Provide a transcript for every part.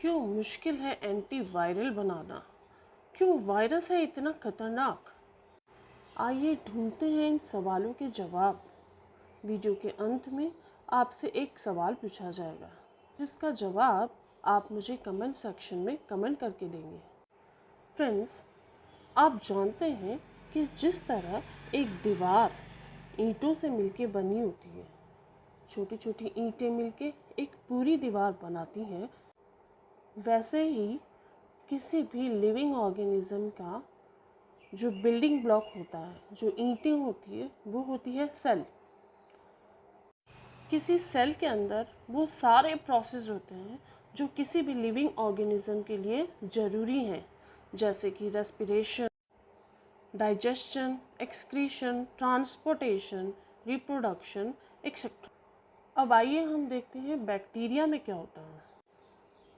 क्यों मुश्किल है एंटीवायरल बनाना? क्यों वायरस है इतना खतरनाक? आइए ढूंढते हैं इन सवालों के जवाब। वीडियो के अंत में आपसे एक सवाल पूछा जाएगा, जिसका जवाब आप मुझे कमेंट सेक्शन में कमेंट करके देंगे। फ्रेंड्स, आप जानते हैं कि जिस तरह एक दीवार ईंटों से मिलके बनी होती है, छोटी छोटी ईंटें मिलके एक पूरी दीवार बनाती हैं, वैसे ही किसी भी लिविंग ऑर्गेनिज्म का जो बिल्डिंग ब्लॉक होता है, जो ईंटें होती है, वो होती है सेल। किसी सेल के अंदर वो सारे प्रोसेस होते हैं जो किसी भी लिविंग ऑर्गेनिज्म के लिए ज़रूरी हैं, जैसे कि respiration, digestion, excretion, transportation, reproduction, etcetera. अब आइए हम देखते हैं बैक्टीरिया में क्या होता है।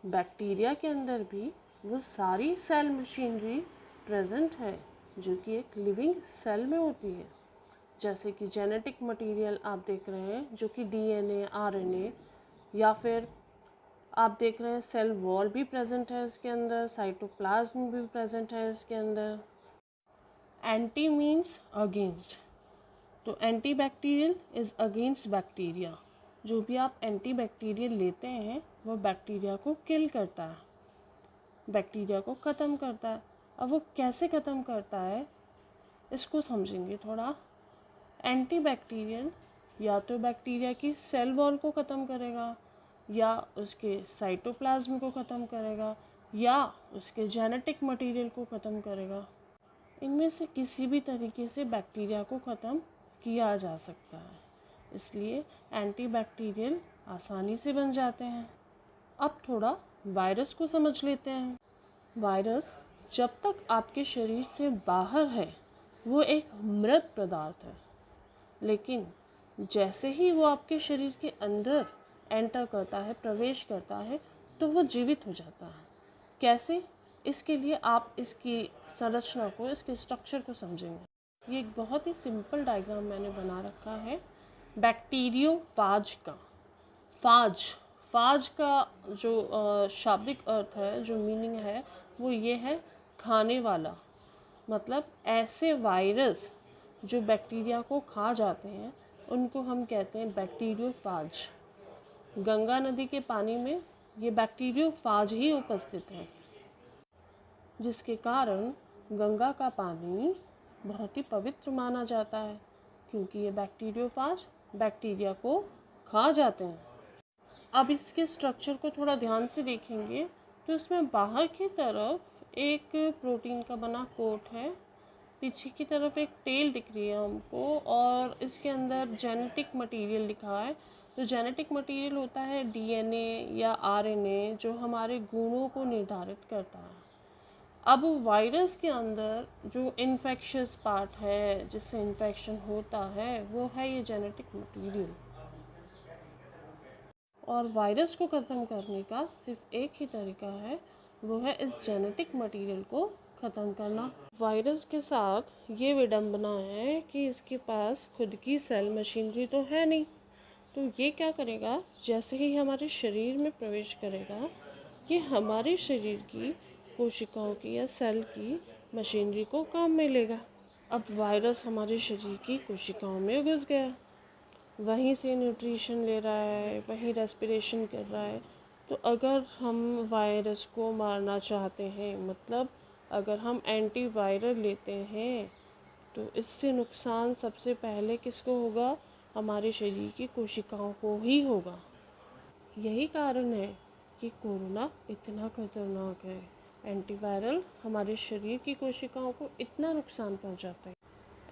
बैक्टीरिया के अंदर भी वो सारी सेल मशीनरी प्रेजेंट है जो कि एक लिविंग सेल में होती है, जैसे कि जेनेटिक मटेरियल आप देख रहे हैं जो कि डीएनए, आरएनए, या फिर आप देख रहे हैं सेल वॉल भी प्रेजेंट है इसके अंदर, साइटोप्लाज्म भी प्रेजेंट है इसके अंदर। एंटी मीन्स अगेंस्ट, तो anti bacterial is against bacteria. जो भी आप एंटी बैक्टीरियल लेते हैं वो बैक्टीरिया को किल करता है, बैक्टीरिया को ख़त्म करता है। अब वो कैसे ख़त्म करता है इसको समझेंगे थोड़ा। एंटी बैक्टीरियल या तो बैक्टीरिया की सेल वॉल को ख़त्म करेगा, या उसके साइटोप्लाज्म को ख़त्म करेगा, या उसके जेनेटिक मटेरियल को ख़त्म करेगा। इनमें से किसी भी तरीके से बैक्टीरिया को ख़त्म किया जा सकता है, इसलिए एंटी बैक्टीरियल आसानी से बन जाते हैं। अब थोड़ा वायरस को समझ लेते हैं। वायरस जब तक आपके शरीर से बाहर है वो एक मृत पदार्थ है, लेकिन जैसे ही वो आपके शरीर के अंदर एंटर करता है, प्रवेश करता है, तो वो जीवित हो जाता है। कैसे? इसके लिए आप इसकी संरचना को, इसके स्ट्रक्चर को समझेंगे। ये एक बहुत ही सिंपल डायग्राम मैंने बना रखा है बैक्टीरियोफाज का। फाज का जो शाब्दिक अर्थ है, जो मीनिंग है, वो ये है खाने वाला। मतलब ऐसे वायरस जो बैक्टीरिया को खा जाते हैं उनको हम कहते हैं बैक्टीरियोफाज। गंगा नदी के पानी में ये बैक्टीरियोफाज ही उपस्थित है, जिसके कारण गंगा का पानी बहुत ही पवित्र माना जाता है, क्योंकि ये बैक्टीरियोफाज बैक्टीरिया को खा जाते हैं। अब इसके स्ट्रक्चर को थोड़ा ध्यान से देखेंगे तो इसमें बाहर की तरफ एक प्रोटीन का बना कोट है, पीछे की तरफ एक टेल दिख रही है हमको, और इसके अंदर जेनेटिक मटेरियल लिखा है। तो जेनेटिक मटेरियल होता है डीएनए या आरएनए, जो हमारे गुणों को निर्धारित करता है। अब वायरस के अंदर जो इन्फेक्शियस पार्ट है, जिससे इन्फेक्शन होता है, वो है ये जेनेटिक मटेरियल। और वायरस को ख़त्म करने का सिर्फ एक ही तरीका है, वो है इस जेनेटिक मटेरियल को ख़त्म करना। वायरस के साथ ये विडंबना है कि इसके पास खुद की सेल मशीनरी तो है नहीं, तो ये क्या करेगा, जैसे ही हमारे शरीर में प्रवेश करेगा, ये हमारे शरीर की कोशिकाओं की या सेल की मशीनरी को काम में लेगा। अब वायरस हमारे शरीर की कोशिकाओं में घुस गया, वहीं से न्यूट्रिशन ले रहा है, वहीं रेस्पिरेशन कर रहा है। तो अगर हम वायरस को मारना चाहते हैं, मतलब अगर हम एंटीवायरल लेते हैं, तो इससे नुकसान सबसे पहले किसको होगा? हमारे शरीर की कोशिकाओं को ही होगा। यही कारण है कि कोरोना इतना खतरनाक है। एंटीवायरल हमारे शरीर की कोशिकाओं को इतना नुकसान पहुंचाता है।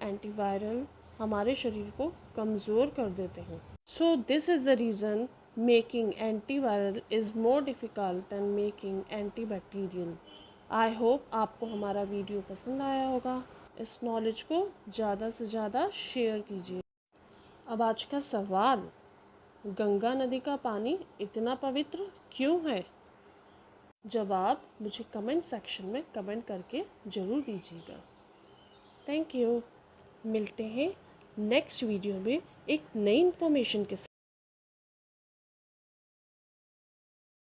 एंटीवायरल हमारे शरीर को कमज़ोर कर देते हैं। So this is the reason making antiviral is more difficult than making antibacterial. I hope आपको हमारा वीडियो पसंद आया होगा। इस नॉलेज को ज़्यादा से ज़्यादा शेयर कीजिए। अब आज का सवाल, गंगा नदी का पानी इतना पवित्र क्यों है? जवाब मुझे कमेंट सेक्शन में कमेंट करके ज़रूर दीजिएगा। Thank you. मिलते हैं नेक्स्ट वीडियो में एक नई इन्फॉर्मेशन के साथ।